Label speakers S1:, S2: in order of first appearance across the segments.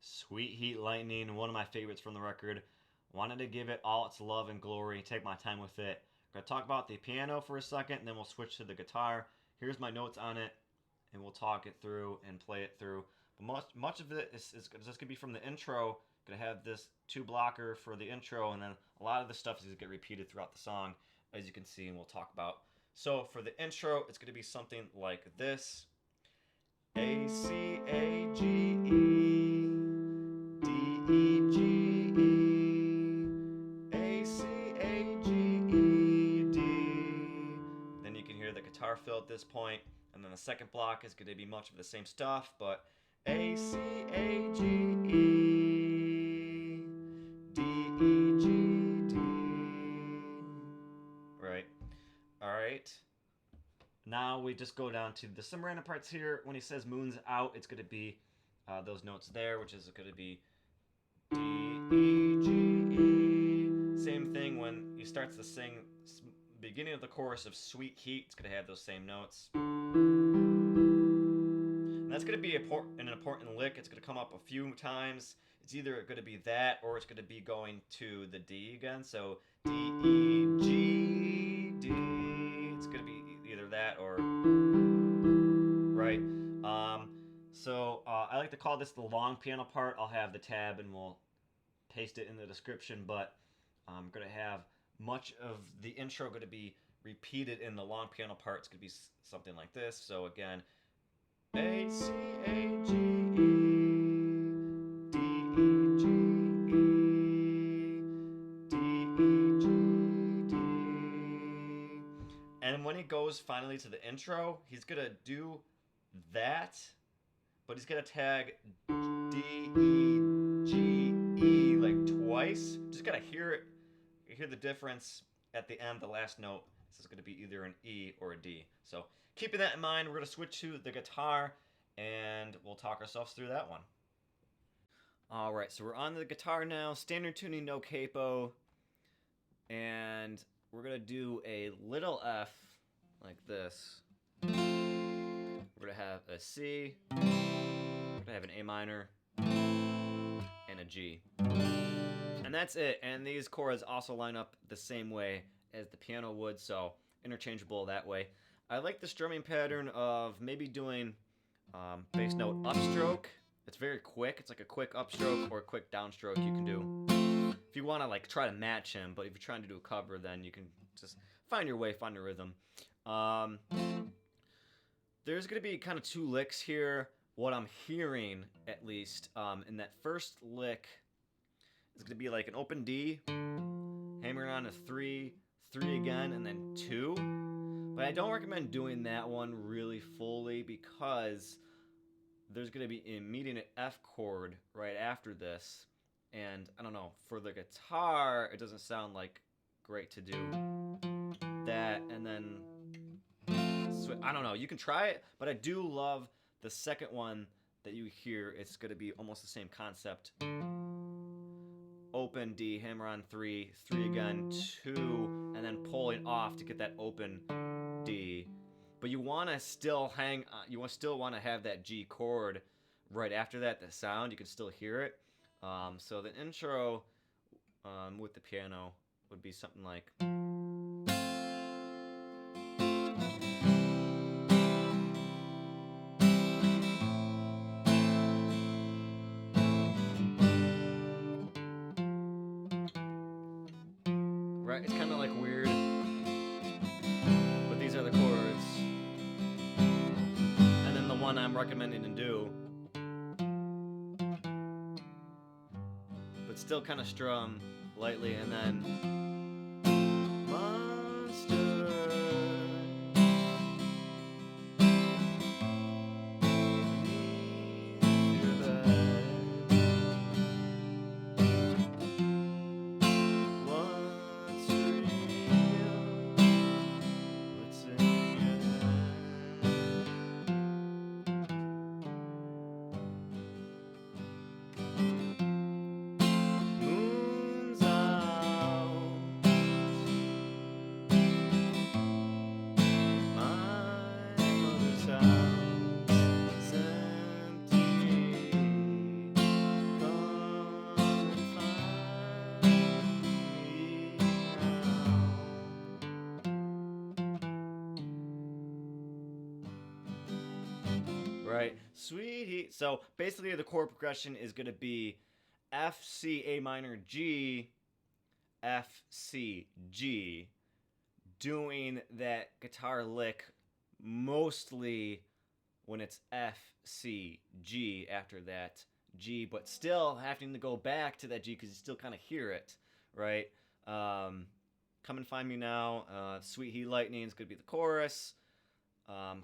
S1: Sweet Heat Lightning, one of my favorites from the record. Wanted to give it all its love and glory, take my time with it. Gonna talk about the piano for a second, and then we'll switch to the guitar. Here's my notes on it, and we'll talk it through and play it through. But much of it is just gonna be from the intro. Gonna have this 2 blocker for the intro, and then a lot of the stuff is gonna get repeated throughout the song, as you can see, and we'll talk about. So for the intro, it's gonna be something like this: A C A G E D E G E A C A G E D. Then you can hear the guitar fill at this point, and then the second block is going to be much of the same stuff, but A C A G E D E G D. Right. All right. Now we just go down to some random parts here. When he says moon's out, it's going to be those notes there, which is going to be D, E, G, E. Same thing when he starts to sing beginning of the chorus of Sweet Heat, it's going to have those same notes. And that's going to be an important lick. It's going to come up a few times. It's either going to be that or it's going to be going to the D again. So D, E, G, D. It's going to be either that or... Right? So I like to call this the long piano part. I'll have the tab and we'll paste it in the description, but I'm going to have much of the intro going to be repeated in the long piano part. It's going to be something like this. So again, A, C, A, G, E, D, E, G, E, D, E, G, D. And when he goes finally to the intro, he's going to do that, but he's going to tag D, E, G, E like twice. Just got to hear it. You hear the difference at the end, the last note. This is going to be either an E or a D. So keeping that in mind, we're going to switch to the guitar, and we'll talk ourselves through that one. All right, so we're on the guitar now. Standard tuning, no capo. And we're going to do a little F like this. We're going to have a C. We're going to have an A minor and a G. And that's it. And these chords also line up the same way as the piano would, so interchangeable that way. I like the strumming pattern of maybe doing bass note upstroke. It's very quick. It's like a quick upstroke or a quick downstroke you can do. If you want to like try to match him, but if you're trying to do a cover, then you can just find your way, find your rhythm. There's going to be kind of 2 licks here. What I'm hearing, at least, in that first lick, it's going to be like an open D, hammering on a 3, 3 again, and then 2. But I don't recommend doing that one really fully because there's going to be an immediate F chord right after this. And I don't know, for the guitar, it doesn't sound like great to do that. And then, I don't know, you can try it, but I do love the second one that you hear. It's going to be almost the same concept. Open D, hammer on 3, 3 again, 2, and then pulling off to get that open D. But you want to still hang on, you still want to have that G chord right after that, the sound, you can still hear it. So the intro with the piano would be something like... Right, it's kind of like weird, but these are the chords. And then the one I'm recommending to do, but still kind of strum lightly, and then Monster. Moon's out. right? Sweet heat. So basically, the chord progression is going to be F, C, A minor, G, F, C, G, doing that guitar lick mostly when it's F, C, G after that G, but still having to go back to that G because you still kind of hear it, right? Come and Find Me Now, Sweet Heat Lightning is going to be the chorus.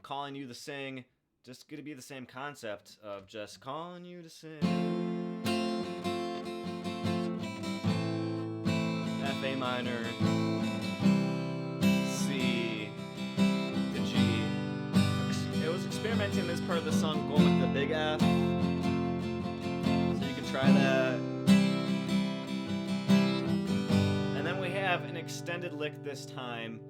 S1: Calling You to Sing, just going to be the same concept of just calling you to sing. F, A minor, C to G. It was experimenting this part of the song going with the big F. So you can try that. And then we have an extended lick this time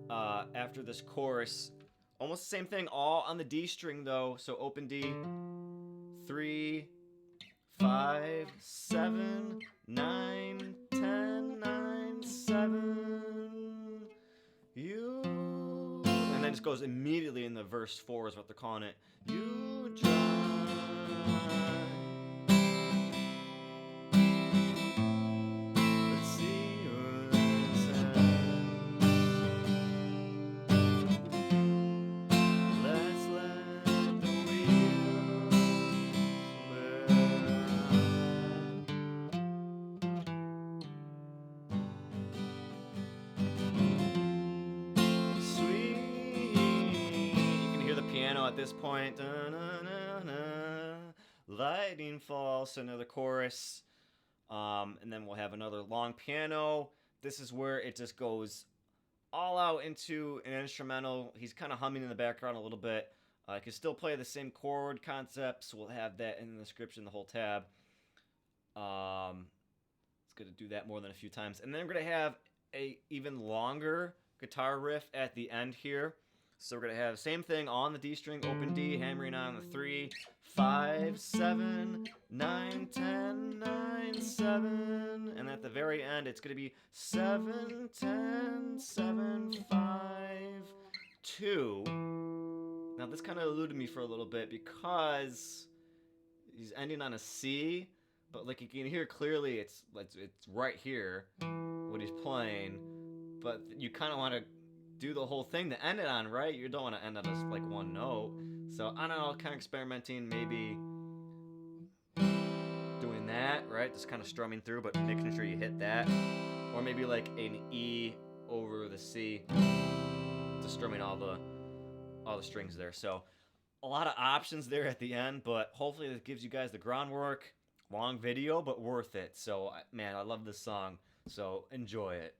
S1: after this chorus. Almost the same thing, all on the D string though. So open D, 3, 5, 7, 9, 10, 9, 7. You. And then it goes immediately in the verse 4 is what they're calling it. You drive. Let's see what it says. Let's let the wheels sweet. You can hear the piano at this point. Lightning falls, another chorus. And then we'll have another long piano. This is where it just goes all out into an instrumental. He's kind of humming in the background a little bit. I can still play the same chord concepts. We'll have that in the description, the whole tab. It's going to do that more than a few times. And then we're going to have a even longer guitar riff at the end here. So we're going to have the same thing on the D string, open D, hammering on the 3, 5, 7, 9, 10, 9, 7. And at the very end, it's going to be 7, 10, 7, 5, 2. Now this kind of eluded me for a little bit because he's ending on a C, but like you can hear clearly it's right here what he's playing, but you kind of want to do the whole thing to end it on, right? You don't want to end on just like one note. So I don't know, kind of experimenting, maybe doing that, right? Just kind of strumming through, but making sure you hit that, or maybe like an E over the C, just strumming all the strings there. So a lot of options there at the end, but hopefully this gives you guys the groundwork. Long video, but worth it. So man, I love this song, so enjoy it.